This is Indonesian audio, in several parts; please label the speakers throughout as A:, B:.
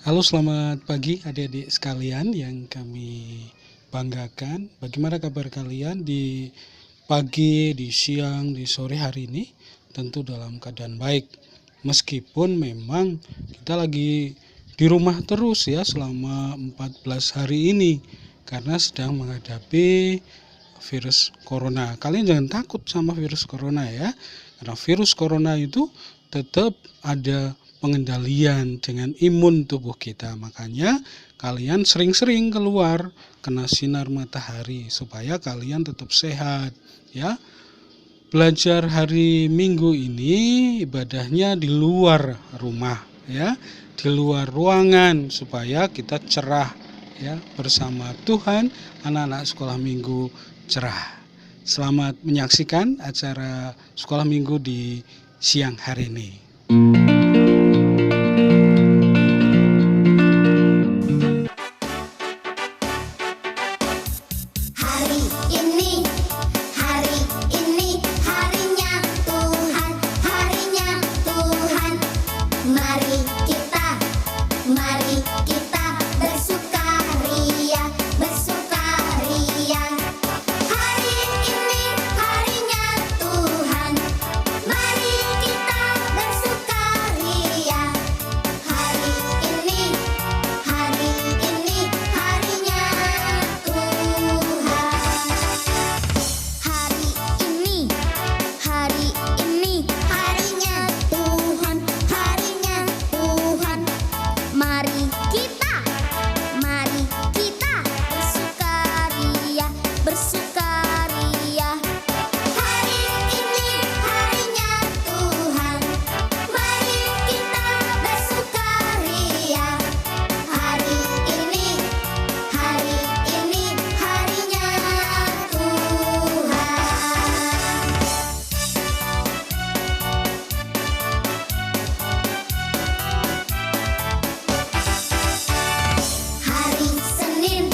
A: Halo, selamat pagi adik-adik sekalian yang kami banggakan. Bagaimana kabar kalian di pagi, di siang, di sore hari ini? Tentu dalam keadaan baik. Meskipun memang kita lagi di rumah terus ya selama 14 hari ini karena sedang menghadapi virus corona. Kalian jangan takut sama virus corona ya. Karena virus corona itu tetap ada pengendalian dengan imun tubuh kita. Makanya kalian sering-sering keluar kena sinar matahari supaya kalian tetap sehat ya. Belajar hari Minggu ini ibadahnya di luar rumah ya, di luar ruangan supaya kita cerah ya bersama Tuhan. Anak-anak sekolah Minggu cerah. Selamat menyaksikan acara sekolah Minggu di siang hari ini.
B: Hari ini harinya Tuhan, mari kita bersukaria. Hari ini harinya Tuhan, mari kita bersukaria. Hari ini harinya Tuhan. Hari ini harinya Tuhan, mari kita bersukaria. Hari ini harinya Tuhan, mari kita bersukaria. Hari ini harinya Tuhan. Hari Senin,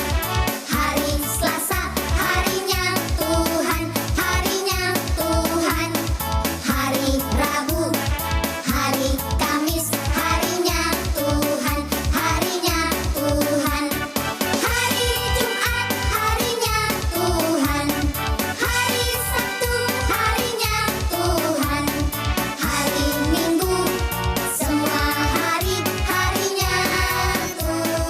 B: hari Selasa, harinya Tuhan. Hari Rabu, hari Kamis, harinya Tuhan. Hari Jumat, harinya Tuhan. Hari Sabtu, harinya Tuhan. Hari Minggu, semua harinya Tuhan.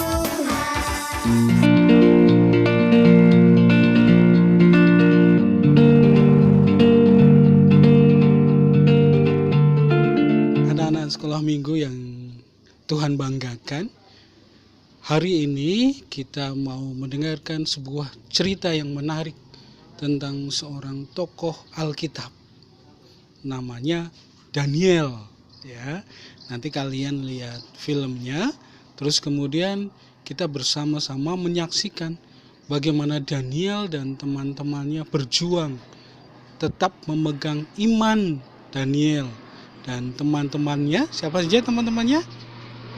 A: Anak-anak sekolah Minggu yang Tuhan banggakan, hari ini kita mau mendengarkan sebuah cerita yang menarik tentang seorang tokoh Alkitab. Namanya Daniel ya. Nanti kalian lihat filmnya, terus kemudian kita bersama-sama menyaksikan bagaimana Daniel dan teman-temannya berjuang tetap memegang iman. Daniel dan teman-temannya, siapa saja teman-temannya?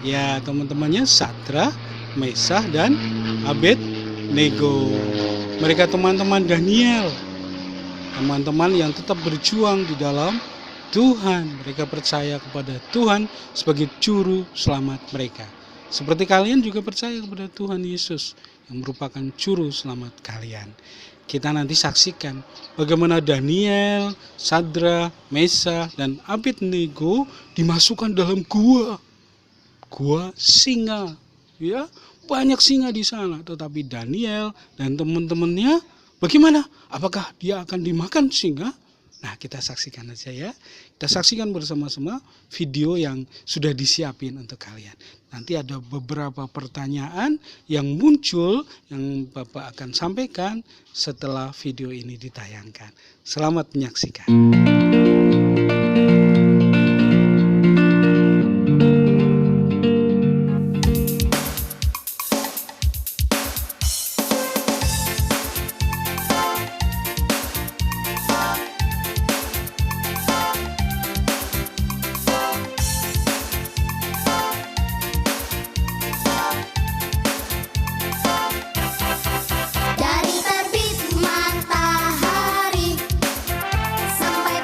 A: Ya, teman-temannya Sadrak, Mesah, dan Abednego. Mereka teman-teman Daniel, teman-teman yang tetap berjuang di dalam Tuhan. Mereka percaya kepada Tuhan sebagai juru selamat mereka. Seperti kalian juga percaya kepada Tuhan Yesus yang merupakan juru selamat kalian. Kita nanti saksikan bagaimana Daniel, Sadrak, Mesah, dan Abednego dimasukkan dalam gua singa. Ya, banyak singa di sana, tetapi Daniel dan teman-temannya bagaimana? Apakah dia akan dimakan singa? Nah, kita saksikan aja ya. Kita saksikan bersama-sama video yang sudah disiapin untuk kalian. Nanti ada beberapa pertanyaan yang muncul yang Bapak akan sampaikan setelah video ini ditayangkan. Selamat menyaksikan.
B: Dari terbit matahari sampai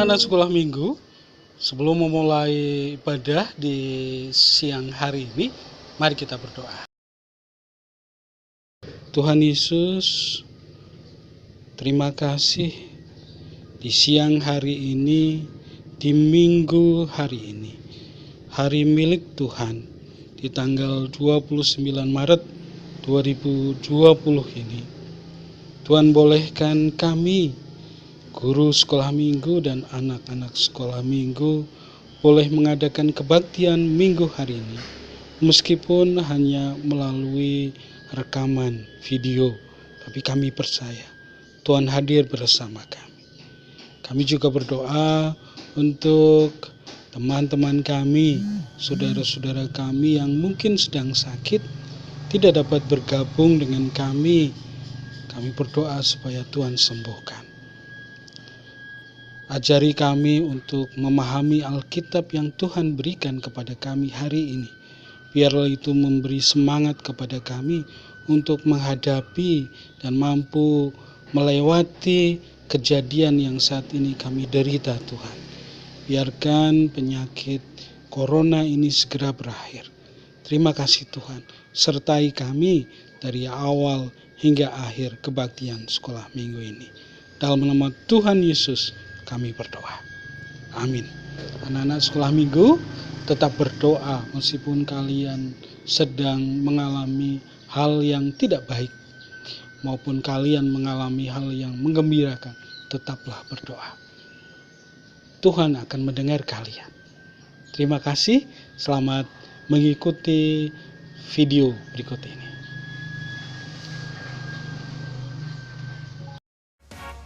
A: Anak-anak sekolah minggu, sebelum memulai ibadah di siang hari ini, mari kita berdoa. Tuhan Yesus, terima kasih di siang hari ini, di minggu hari ini, hari milik Tuhan, di tanggal 29 Maret 2020 ini. Tuhan bolehkan kami, guru sekolah minggu dan anak-anak sekolah minggu, boleh mengadakan kebaktian minggu hari ini, meskipun hanya melalui rekaman video, tapi kami percaya Tuhan hadir bersama kami. Kami juga berdoa untuk teman-teman kami, saudara-saudara kami yang mungkin sedang sakit, tidak dapat bergabung dengan kami. Kami berdoa supaya Tuhan sembuhkan. Ajari kami untuk memahami Alkitab yang Tuhan berikan kepada kami hari ini. Biarlah itu memberi semangat kepada kami untuk menghadapi dan mampu melewati kejadian yang saat ini kami derita, Tuhan. Biarkan penyakit corona ini segera berakhir. Terima kasih Tuhan, sertai kami dari awal hingga akhir kebaktian sekolah minggu ini. Dalam nama Tuhan Yesus kami berdoa. Amin. Anak-anak sekolah minggu, tetap berdoa meskipun kalian sedang mengalami hal yang tidak baik maupun kalian mengalami hal yang menggembirakan, tetaplah berdoa. Tuhan akan mendengar kalian. Terima kasih, selamat mengikuti video berikut ini.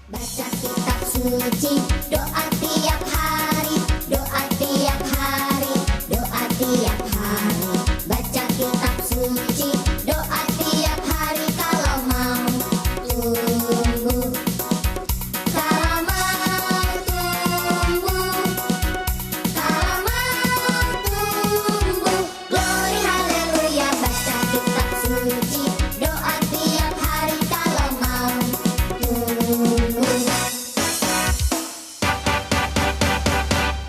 B: Baca kitab suci, doa tiap hari, doa tiap hari, doa tiap hari. Baca kitab suci, doa tiap hari kalau mau tumbuh, kalau mau tumbuh, kalau mau tumbuh. Glory haleluya, baca kitab suci, doa tiap hari kalau mau tumbuh.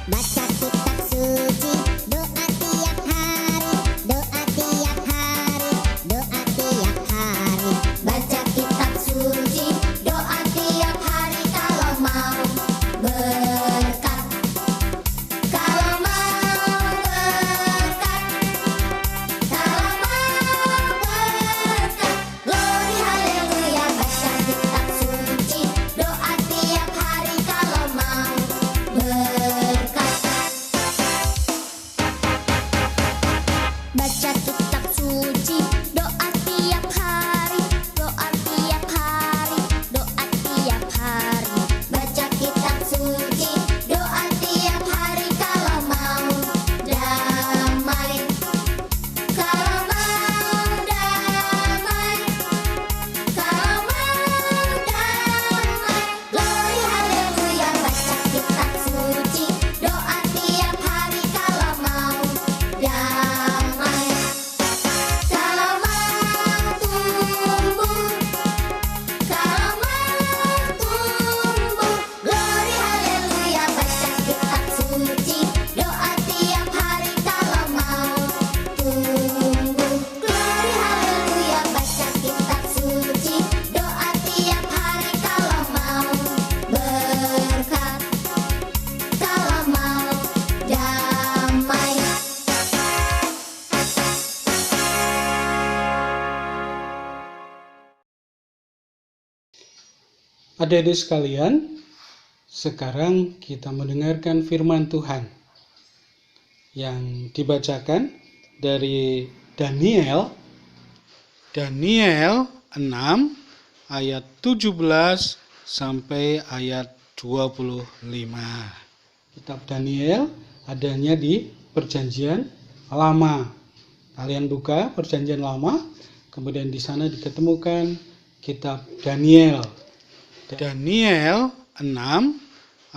B: Baca kitab suci, doa tiap hari, doa tiap hari, doa tiap hari. Baca kitab suci, doa tiap hari kalau mau berkat, kalau mau berkat, kalau mau berkat. Glory haleluya, baca kitab suci, doa tiap hari kalau mau berkat. Baca kitab suci, doa tiap hari, doa tiap hari, doa tiap hari. Baca kitab suci, doa tiap hari kalau mau damai, kalau mau damai, kalau mau damai. Glory haleluya, baca kitab suci, doa tiap hari kalau mau damai, kalau mau tumbuh, kalau mau tumbuh. Glory haleluya, baca kitab suci, doa tiap hari kalau mau tumbuh. Glory haleluya, baca kitab suci, doa tiap hari kalau mau berkat, kalau mau damai.
A: Adik-adik sekalian, sekarang kita mendengarkan firman Tuhan yang dibacakan dari Daniel 6 ayat 17 sampai ayat 25. Kitab Daniel adanya di Perjanjian Lama. Kalian buka Perjanjian Lama, kemudian di sana diketemukan kitab Daniel. Daniel 6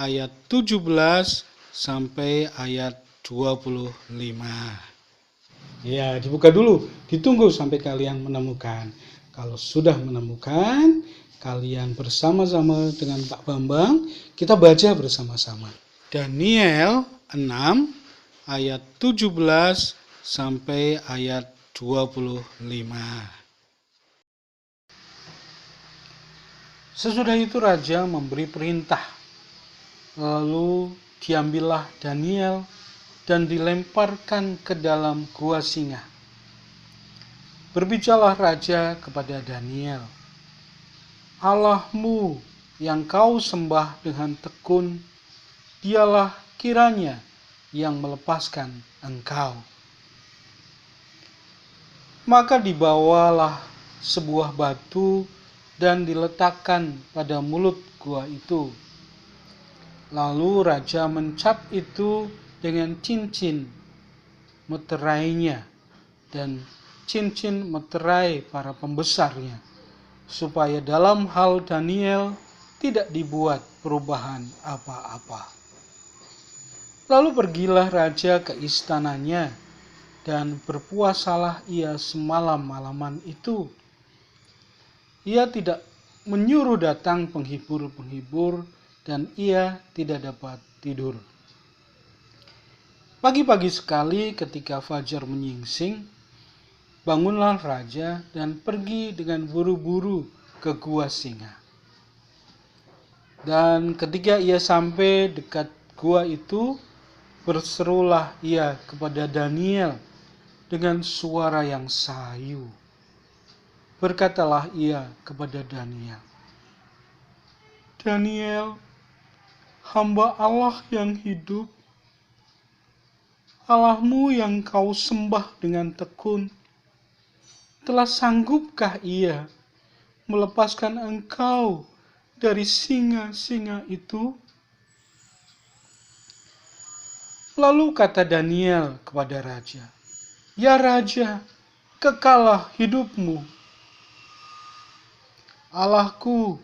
A: ayat 17 sampai ayat 25. Ya, dibuka dulu, ditunggu sampai kalian menemukan. Kalau sudah menemukan, kalian bersama-sama dengan Pak Bambang, kita baca bersama-sama. Daniel 6 ayat 17 sampai ayat 25. Sesudah itu raja memberi perintah, lalu diambillah Daniel dan dilemparkan ke dalam gua singa. Berbicaralah raja kepada Daniel, Allahmu yang kau sembah dengan tekun, dialah kiranya yang melepaskan engkau. Maka dibawalah sebuah batu dan diletakkan pada mulut gua itu. Lalu raja mencap itu dengan cincin meterainya dan cincin meterai para pembesarnya, supaya dalam hal Daniel tidak dibuat perubahan apa-apa. Lalu pergilah raja ke istananya, dan berpuasalah ia semalam-malaman itu. Ia tidak menyuruh datang penghibur-penghibur, dan ia tidak dapat tidur. Pagi-pagi sekali ketika fajar menyingsing, bangunlah raja dan pergi dengan buru-buru ke gua singa. Dan ketika ia sampai dekat gua itu, berserulah ia kepada Daniel dengan suara yang sayu. Berkatalah ia kepada Daniel, Daniel, hamba Allah yang hidup, Allahmu yang kau sembah dengan tekun, telah sanggupkah ia melepaskan engkau dari singa-singa itu? Lalu kata Daniel kepada raja, Ya raja, kekalah hidupmu. Allahku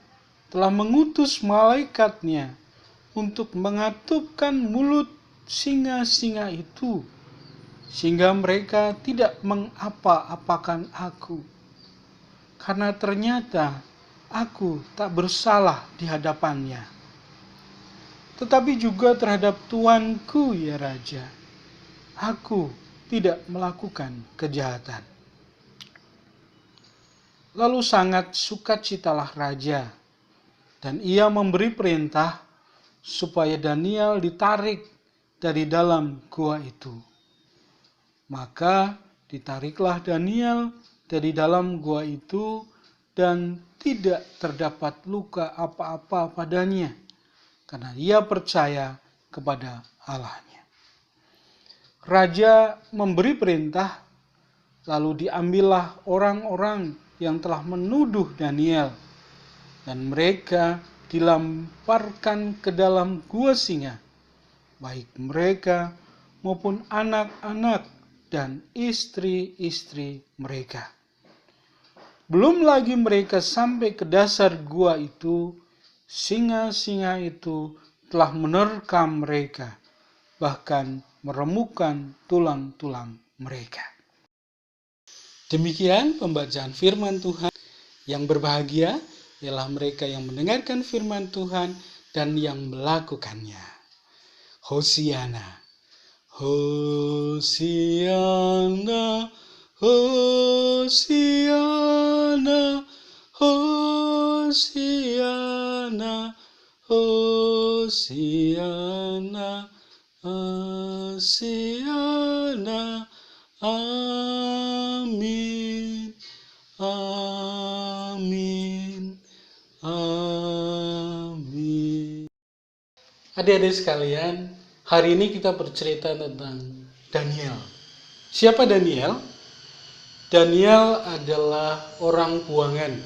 A: telah mengutus malaikatnya untuk mengatupkan mulut singa-singa itu, sehingga mereka tidak mengapa-apakan aku. Karena ternyata aku tak bersalah di hadapannya. Tetapi juga terhadap tuanku, ya raja, aku tidak melakukan kejahatan. Lalu sangat sukacitalah raja, dan ia memberi perintah supaya Daniel ditarik dari dalam gua itu. Maka ditariklah Daniel dari dalam gua itu, dan tidak terdapat luka apa-apa padanya, karena ia percaya kepada Allahnya. Raja memberi perintah, lalu diambillah orang-orang yang telah menuduh Daniel, dan mereka dilemparkan ke dalam gua singa, baik mereka maupun anak-anak dan istri-istri mereka. Belum lagi mereka sampai ke dasar gua itu, singa-singa itu telah menerkam mereka, bahkan meremukkan tulang-tulang mereka. Demikian pembacaan firman Tuhan. Yang berbahagia ialah mereka yang mendengarkan firman Tuhan dan yang melakukannya. Hosiana, Hosiana, Hosiana, Hosiana, Hosiana, Hosiana, amin, amin, amin. Adik-adik sekalian, hari ini kita bercerita tentang Daniel. Siapa Daniel? Daniel adalah orang buangan,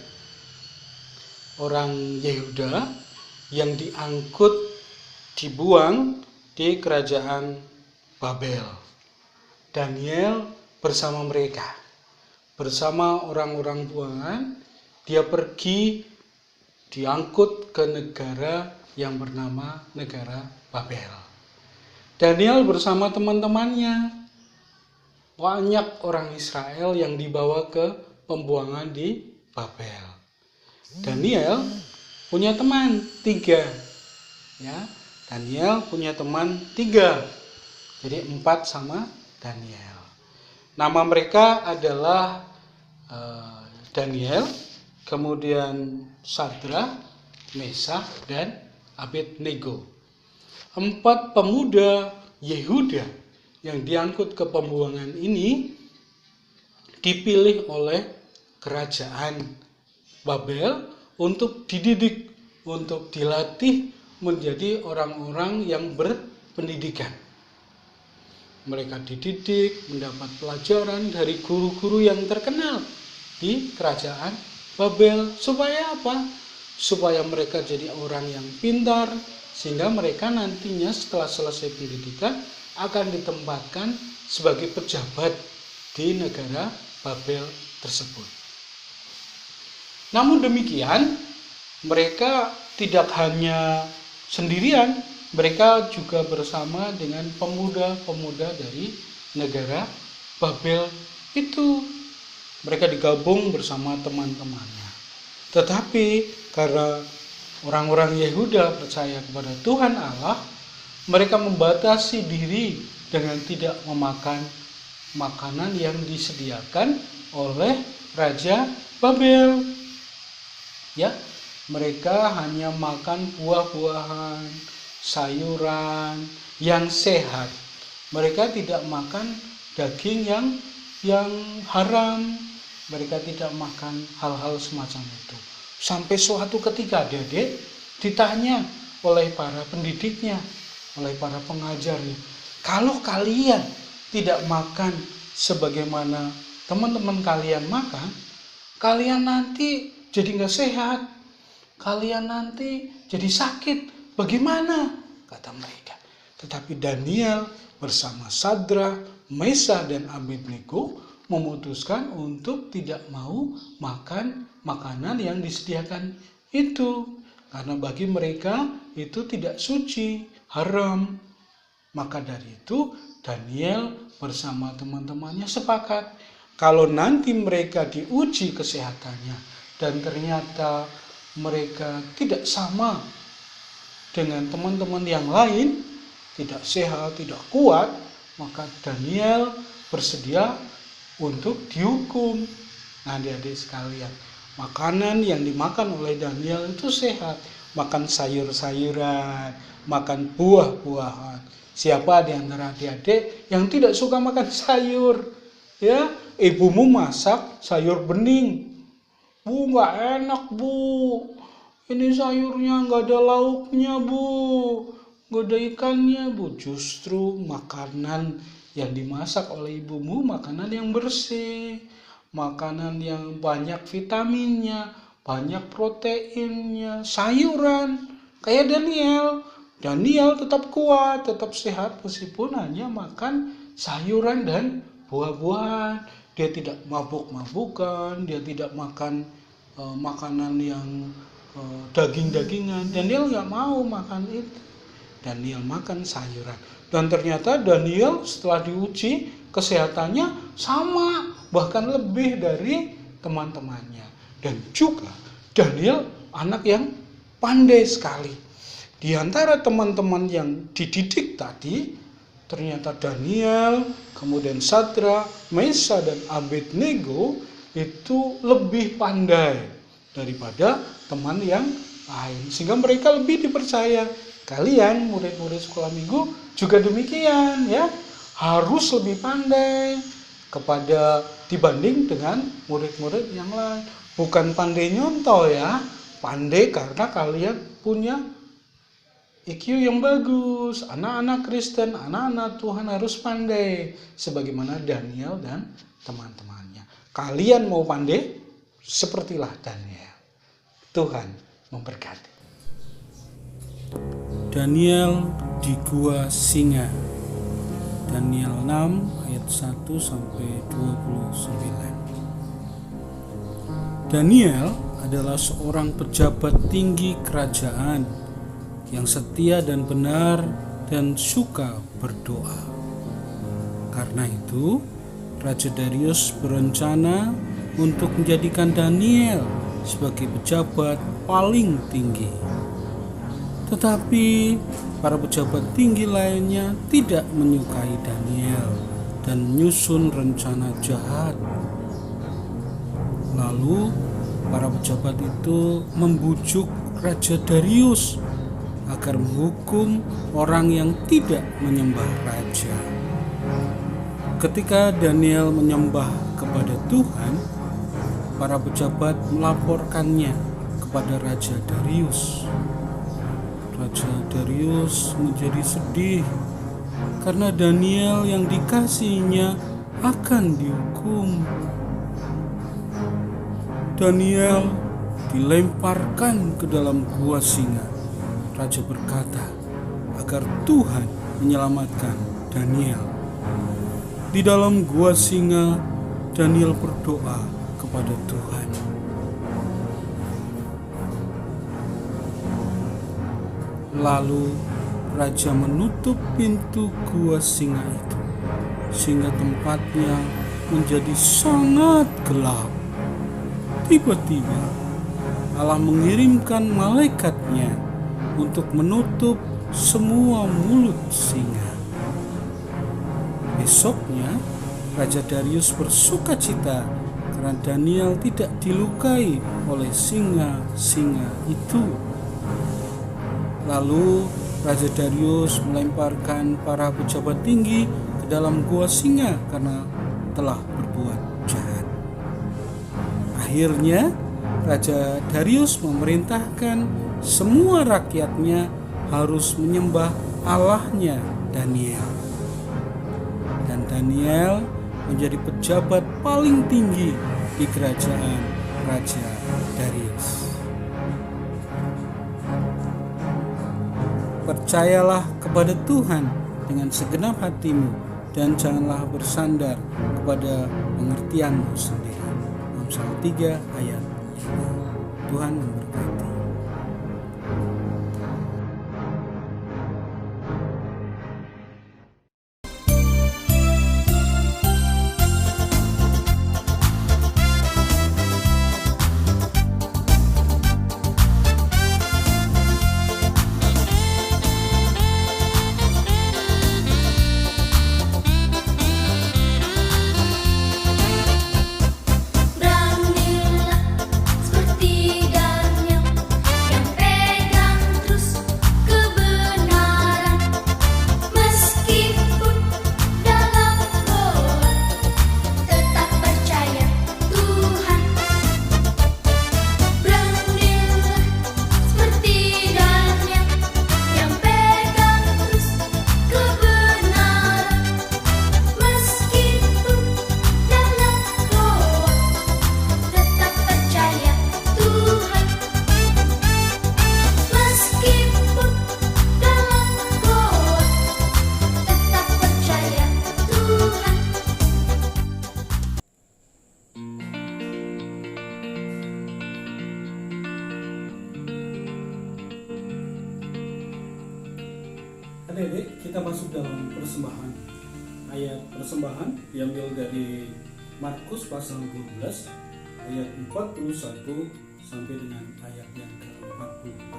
A: orang Yehuda yang dibuang di kerajaan Babel. Daniel bersama mereka, bersama orang-orang buangan, dia pergi diangkut ke negara yang bernama negara Babel. Daniel bersama teman-temannya, banyak orang Israel yang dibawa ke pembuangan di Babel. Daniel punya teman 3. Ya, Daniel punya teman 3. Jadi 4 sama Daniel. Nama mereka adalah Daniel, kemudian Sadrak, Meshach, dan Abednego. 4 pemuda Yehuda yang diangkut ke pembuangan ini dipilih oleh kerajaan Babel untuk dididik, untuk dilatih menjadi orang-orang yang berpendidikan. Mereka dididik, mendapat pelajaran dari guru-guru yang terkenal di kerajaan Babel. Supaya apa? Supaya mereka jadi orang yang pintar, sehingga mereka nantinya setelah selesai pendidikan akan ditempatkan sebagai pejabat di negara Babel tersebut. Namun demikian, mereka tidak hanya sendirian, mereka juga bersama dengan pemuda-pemuda dari negara Babel itu. Mereka digabung bersama teman-temannya. Tetapi karena orang-orang Yehuda percaya kepada Tuhan Allah, mereka membatasi diri dengan tidak memakan makanan yang disediakan oleh Raja Babel. Ya, mereka hanya makan buah-buahan, sayuran yang sehat. Mereka tidak makan daging yang haram. Mereka tidak makan hal-hal semacam itu. Sampai suatu ketika adik-adik ditanya oleh para pendidiknya, oleh para pengajarnya, kalau kalian tidak makan sebagaimana teman-teman kalian makan, kalian nanti jadi nggak sehat, kalian nanti jadi sakit. Bagaimana? Kata mereka. Tetapi Daniel bersama Sadrak, Meshach, dan Abednego memutuskan untuk tidak mau makan makanan yang disediakan itu. Karena bagi mereka itu tidak suci, haram. Maka dari itu Daniel bersama teman-temannya sepakat kalau nanti mereka diuji kesehatannya dan ternyata mereka tidak sama dengan teman-teman yang lain, tidak sehat, tidak kuat, maka Daniel bersedia untuk dihukum. Nah, adik-adik sekalian, makanan yang dimakan oleh Daniel itu sehat. Makan sayur-sayuran, makan buah-buahan. Siapa di antara adik-adik yang tidak suka makan sayur? Ya, ibumu masak sayur bening. Bu, nggak enak, Bu. Ini sayurnya nggak ada lauknya, Bu. Nggak ada ikannya, Bu. Justru makanan yang dimasak oleh ibumu makanan yang bersih, makanan yang banyak vitaminnya, banyak proteinnya, sayuran. Kayak Daniel tetap kuat, tetap sehat meskipun hanya makan sayuran dan buah-buahan. Dia tidak mabuk-mabukan, dia tidak makan makanan yang daging-dagingan. Daniel nggak mau makan itu. Daniel makan sayuran. Dan ternyata Daniel setelah diuji kesehatannya sama, bahkan lebih dari teman-temannya. Dan juga Daniel anak yang pandai sekali. Di antara teman-teman yang dididik tadi, ternyata Daniel, kemudian Sadrak, Meshach, dan Abednego itu lebih pandai daripada teman yang lain. Sehingga mereka lebih dipercaya. Kalian murid-murid sekolah minggu juga demikian, ya, harus lebih pandai dibanding dengan murid-murid yang lain. Bukan pandai nyontoh, ya, pandai karena kalian punya IQ yang bagus. Anak-anak Kristen, anak-anak Tuhan harus pandai sebagaimana Daniel dan teman-temannya. Kalian mau pandai sepertilah Daniel. Tuhan memberkati.
C: Daniel di Gua Singa. Daniel 6 ayat 1 sampai 29. Daniel adalah seorang pejabat tinggi kerajaan yang setia dan benar dan suka berdoa. Karena itu, Raja Darius berencana untuk menjadikan Daniel sebagai pejabat paling tinggi. Tetapi para pejabat tinggi lainnya tidak menyukai Daniel dan menyusun rencana jahat. Lalu para pejabat itu membujuk Raja Darius agar menghukum orang yang tidak menyembah raja. Ketika Daniel menyembah kepada Tuhan, para pejabat melaporkannya kepada Raja Darius. Raja Darius menjadi sedih karena Daniel yang dikasihinya akan dihukum. Daniel dilemparkan ke dalam gua singa. Raja berkata agar Tuhan menyelamatkan Daniel. Di dalam gua singa, Daniel berdoa kepada Tuhan. Lalu raja menutup pintu gua singa itu, sehingga tempatnya menjadi sangat gelap. Tiba-tiba Allah mengirimkan malaikatnya untuk menutup semua mulut singa. Besoknya Raja Darius bersukacita karena Daniel tidak dilukai oleh singa-singa itu. Lalu Raja Darius melemparkan para pejabat tinggi ke dalam gua singa karena telah berbuat jahat. Akhirnya Raja Darius memerintahkan semua rakyatnya harus menyembah Allahnya Daniel. Dan Daniel menjadi pejabat paling tinggi di kerajaan Raja Darius. Percayalah kepada Tuhan dengan segenap hatimu dan janganlah bersandar kepada pengertianmu sendiri. Amsal 3 ayat 5. Tuhan memberkati. Adik-adik, kita masuk dalam persembahan. Ayat persembahan diambil dari Markus pasal 12 ayat 41 sampai dengan ayat yang ke-44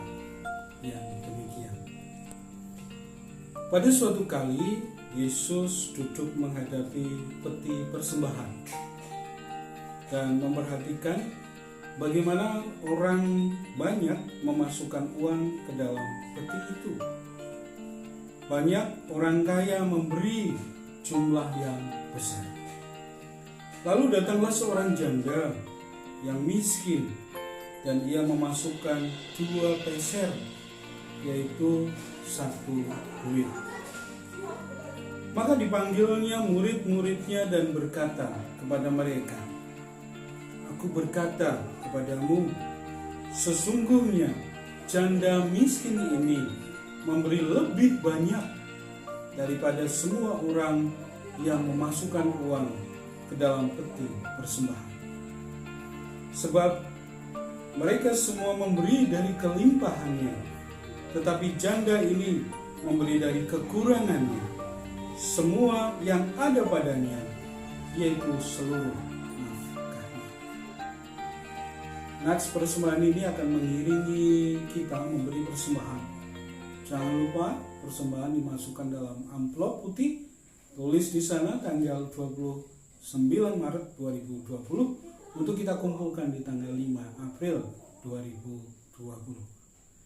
C: yang demikian. Pada suatu kali Yesus duduk menghadapi peti persembahan dan memperhatikan bagaimana orang banyak memasukkan uang ke dalam peti itu. Banyak orang kaya memberi jumlah yang besar. Lalu datanglah seorang janda yang miskin dan ia memasukkan 2 peser, yaitu 1 duit. Maka dipanggilnya murid-muridnya dan berkata kepada mereka, "Aku berkata kepadamu, sesungguhnya janda miskin ini memberi lebih banyak daripada semua orang yang memasukkan uang ke dalam peti persembahan. Sebab mereka semua memberi dari kelimpahannya, tetapi janda ini memberi dari kekurangannya, semua yang ada padanya, yaitu seluruh nafkahnya." Nats persembahan ini akan mengiringi kita memberi persembahan. Jangan lupa persembahan dimasukkan dalam amplop putih, tulis di sana tanggal 29 Maret 2020 untuk kita kumpulkan di tanggal 5 April 2020.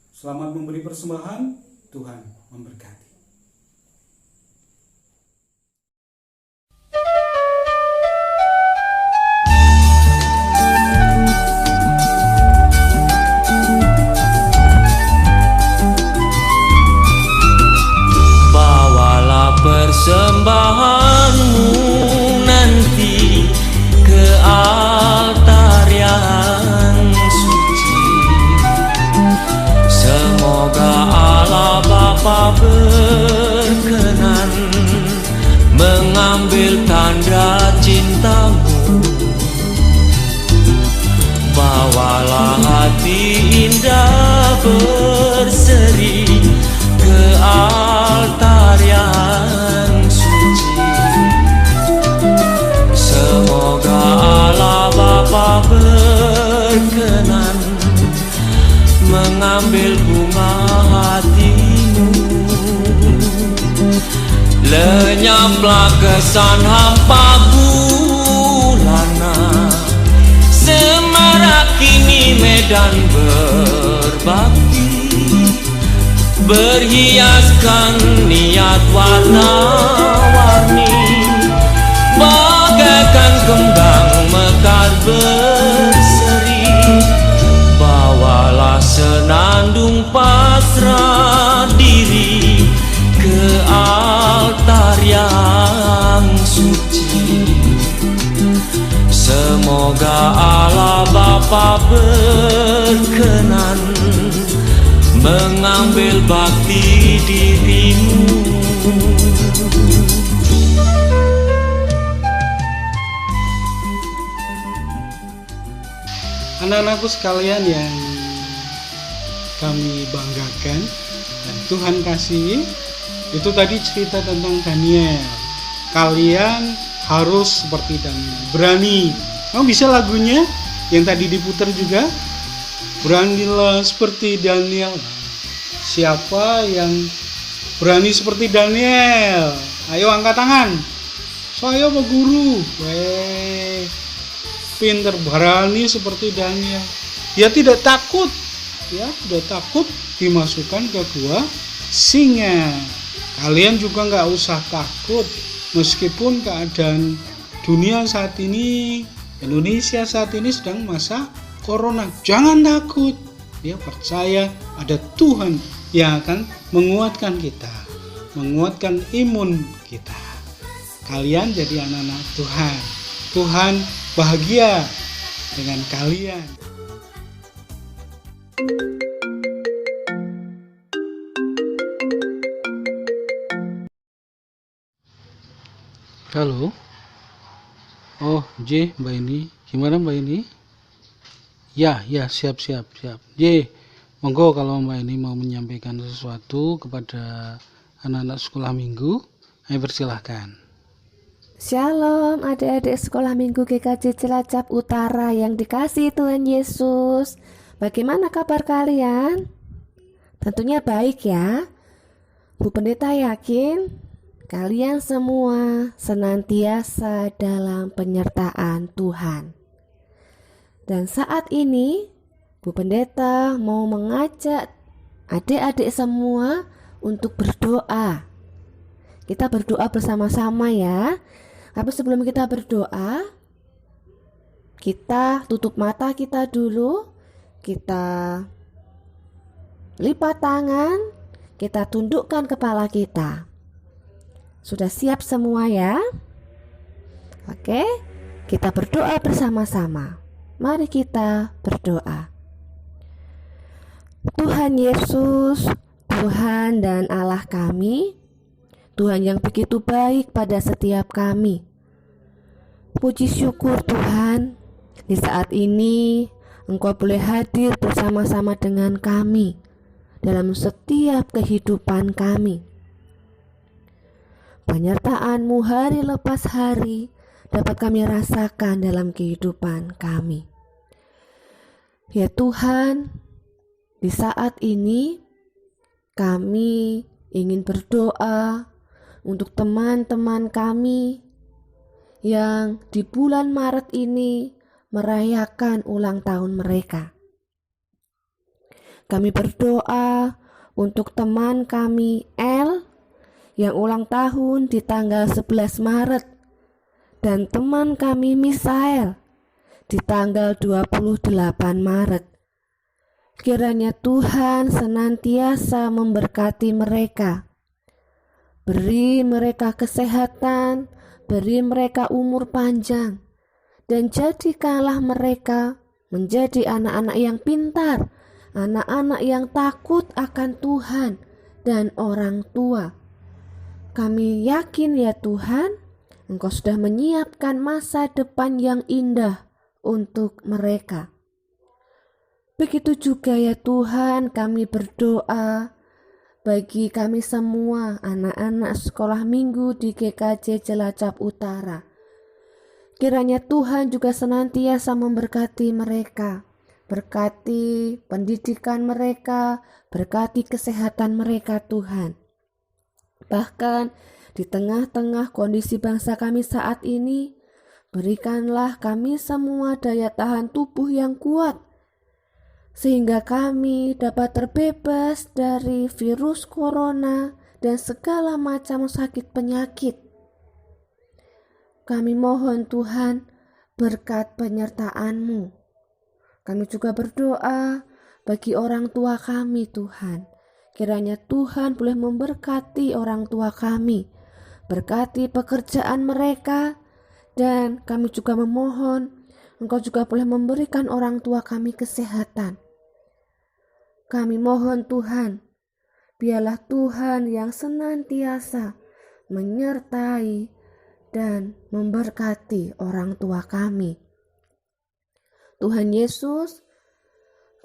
C: Selamat memberi persembahan, Tuhan memberkati.
D: Persembahanmu nanti ke altar yang suci. Semoga Allah Bapa berkenan mengambil tanda cintamu. Bawalah hati indah berseri ke altar yang suci. Semoga Allah Bapa berkenan mengambil bunga hatimu. Lenyaplah kesan hampa gulana, semarak kini medan berbakti, berhiaskan niat warna-warni, bagaikan kembang mekar berseri. Bawalah senandung pasrah diri ke altar yang suci. Semoga Allah Bapa berkenan mengambil bakti dirimu.
A: Anak-anakku sekalian yang kami banggakan dan Tuhan kasihi, itu tadi cerita tentang Daniel. Kalian harus seperti Daniel, berani. Kamu bisa lagunya yang tadi diputar juga? Beranilah seperti Daniel. Siapa yang berani seperti Daniel? Ayo angkat tangan. Saya Pak Guru. Pinter, berani seperti Daniel. Dia tidak takut. Ya, tidak takut dimasukkan ke gua singa. Kalian juga nggak usah takut. Meskipun keadaan dunia saat ini, Indonesia saat ini sedang masa corona, jangan takut. Ya, percaya ada Tuhan yang akan menguatkan kita, menguatkan imun kita. Kalian jadi anak-anak Tuhan. Tuhan bahagia dengan kalian. Halo. Oh, Mbak ini. Gimana Mbak ini? Ya, siap. J, monggo kalau Mbak ini mau menyampaikan sesuatu kepada anak-anak sekolah minggu, ayo persilahkan.
E: Shalom adik-adik sekolah minggu GKJ Cilacap Utara yang dikasihi Tuhan Yesus. Bagaimana kabar kalian? Tentunya baik ya. Bu Pendeta yakin kalian semua senantiasa dalam penyertaan Tuhan. Dan saat ini Bu Pendeta mau mengajak adik-adik semua untuk berdoa. Kita berdoa bersama-sama ya. Tapi sebelum kita berdoa, kita tutup mata kita dulu, kita lipat tangan, kita tundukkan kepala kita. Sudah siap semua ya? Oke, kita berdoa bersama-sama. Mari kita berdoa. Tuhan Yesus, Tuhan dan Allah kami, Tuhan yang begitu baik pada setiap kami. Puji syukur Tuhan, di saat ini Engkau boleh hadir bersama-sama dengan kami dalam setiap kehidupan kami. Penyertaan-Mu hari lepas hari dapat kami rasakan dalam kehidupan kami. Ya Tuhan, di saat ini kami ingin berdoa untuk teman-teman kami yang di bulan Maret ini merayakan ulang tahun mereka. Kami berdoa untuk teman kami L yang ulang tahun di tanggal 11 Maret dan teman kami Misael di tanggal 28 Maret. Kiranya Tuhan senantiasa memberkati mereka. Beri mereka kesehatan, beri mereka umur panjang, dan jadikanlah mereka menjadi anak-anak yang pintar, anak-anak yang takut akan Tuhan dan orang tua. Kami yakin ya Tuhan, Engkau sudah menyiapkan masa depan yang indah untuk mereka. Begitu juga ya Tuhan, kami berdoa bagi kami semua anak-anak sekolah minggu di GKJ Cilacap Utara. Kiranya Tuhan juga senantiasa memberkati mereka, berkati pendidikan mereka, berkati kesehatan mereka Tuhan. Bahkan di tengah-tengah kondisi bangsa kami saat ini, berikanlah kami semua daya tahan tubuh yang kuat, sehingga kami dapat terbebas dari virus corona dan segala macam sakit penyakit. Kami mohon Tuhan berkat penyertaan-Mu. Kami juga berdoa bagi orang tua kami Tuhan. Kiranya Tuhan boleh memberkati orang tua kami, berkati pekerjaan mereka, dan kami juga memohon Engkau juga boleh memberikan orang tua kami kesehatan. Kami mohon Tuhan, biarlah Tuhan yang senantiasa menyertai dan memberkati orang tua kami. Tuhan Yesus,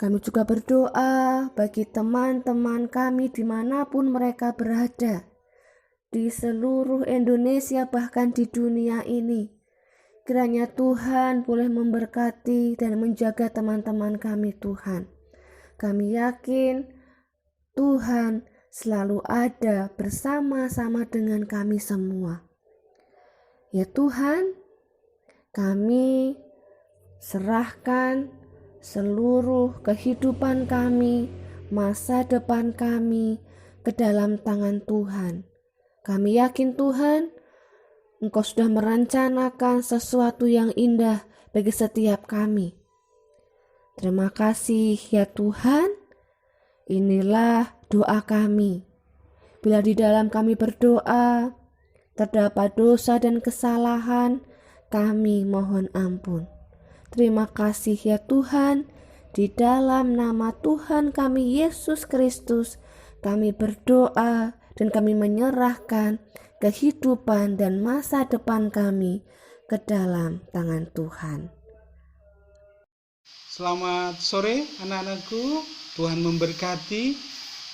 E: kami juga berdoa bagi teman-teman kami dimanapun mereka berada, di seluruh Indonesia bahkan di dunia ini. Kiranya Tuhan boleh memberkati dan menjaga teman-teman kami Tuhan. Kami yakin Tuhan selalu ada bersama-sama dengan kami semua. Ya Tuhan, kami serahkan seluruh kehidupan kami, masa depan kami ke dalam tangan Tuhan. Kami yakin Tuhan, Engkau sudah merencanakan sesuatu yang indah bagi setiap kami. Terima kasih ya Tuhan. Inilah doa kami. Bila di dalam kami berdoa terdapat dosa dan kesalahan, kami mohon ampun. Terima kasih ya Tuhan. Di dalam nama Tuhan kami Yesus Kristus, kami berdoa dan kami menyerahkan kehidupan dan masa depan kami ke dalam tangan Tuhan.
A: Selamat sore anak-anakku, Tuhan memberkati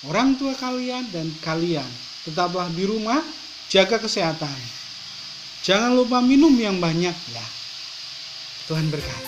A: orang tua kalian dan kalian. Tetaplah di rumah, jaga kesehatan. Jangan lupa minum yang banyak ya. Tuhan berkati.